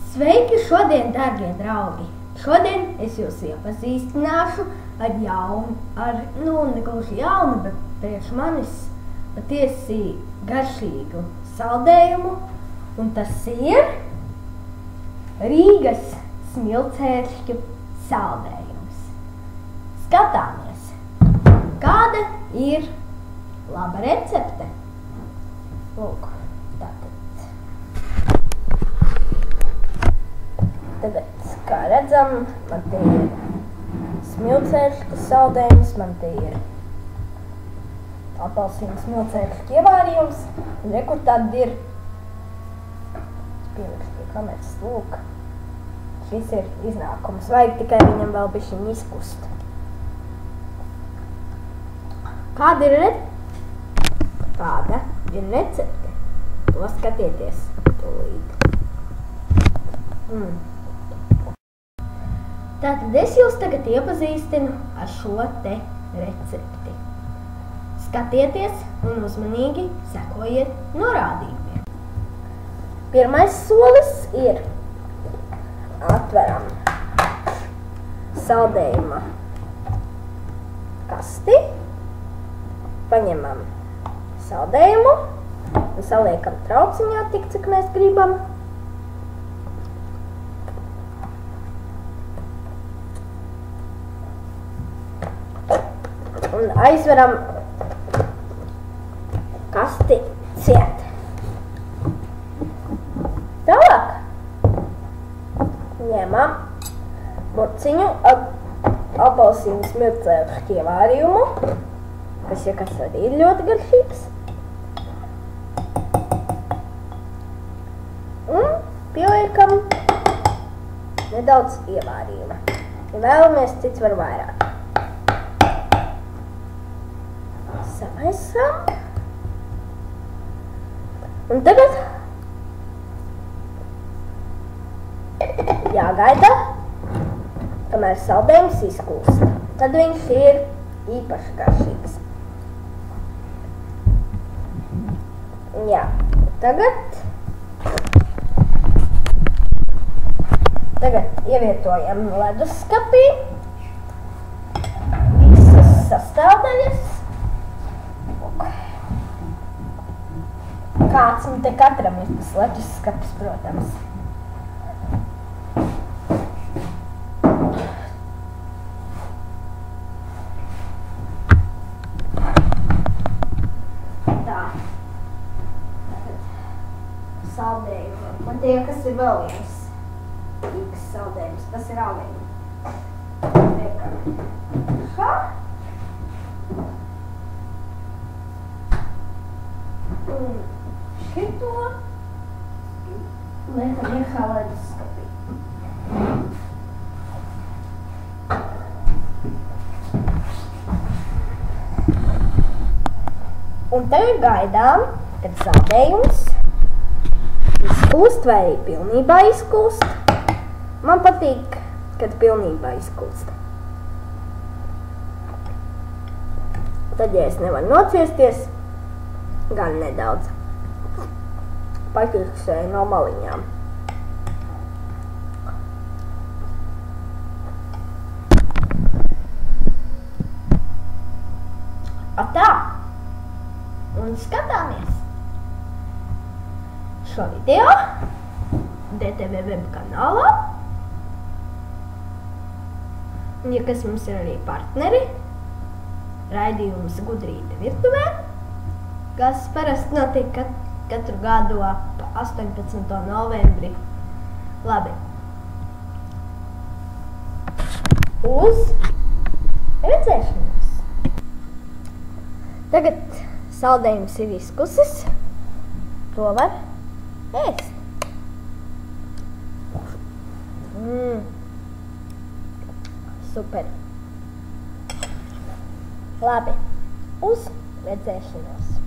Sveiki šodien, dārgie draugi! Šodien es jūs iepazīstināšu ar negluži jaunu, bet priekš manis patiesi garšīgu saldējumu, un tas ir Rīgas smilcēkļu saldējums. Skatāmies, kāda ir laba recepte. Lūk, Tagad, kā redzam, man te ir smilcēkļu saldējums, man te ir apelsīnu smilcēkļu ievārījums, un rekur tad ir, pielikšu pie kameras, lūk, šis ir iznākums, vajag tikai viņam vēl bišķiņ izkust. Kāda ir recepte? To skatieties tūlīt. Tātad es jūs tagad iepazīstinu ar šo te recepti. Skatieties un uzmanīgi sekojiet norādījumiem. Pirmais solis ir atveram saldējuma kasti, paņemam saldējumu un saliekam trauciņā tik, cik mēs gribam. Un aizveram kasti ciet. Tālāk ņemam burciņu apelsīnu smilcēkļu ievārījumu, kas, ja kas arī ir ļoti garšīgs. Un pieliekam nedaudz ievārījuma. Ja vēlamies, cits var vairāk. Samaisam. Un tagad jāgaida, kamēr saldējums izkūst. Tad viņš ir īpaši garšīgs. Jā, tagad ievietojam leduskapī visas sastāvdaļas. Kāds un te katram ir tas leduskapis, protams. Tā. Saldējumi. Man tie, kas ir vēl viens Rīgas saldējums, tas ir aliņi. Liekam šā. Un šito liekam iekšā leduskapī. Un tagad gaidām, kad saldējums izkūst vai arī pilnībā izkūst. Man patīk, kad pilnībā izkūst. Tad, ja es nevaru nociesties, gan nedaudz paķiksēju no maliņām. Tā. Un skatāmies šo video DTV web kanālā. Un, ja kas mums ir arī partneri, raidījums Gudrīte virtuvē, kas parasti notiek katru gadu ap 18. novembri. Labi. Uz redzēšanos! Tagad saldējums ir izkusis. To var ēst. Super. Labi. Uz redzēšanos!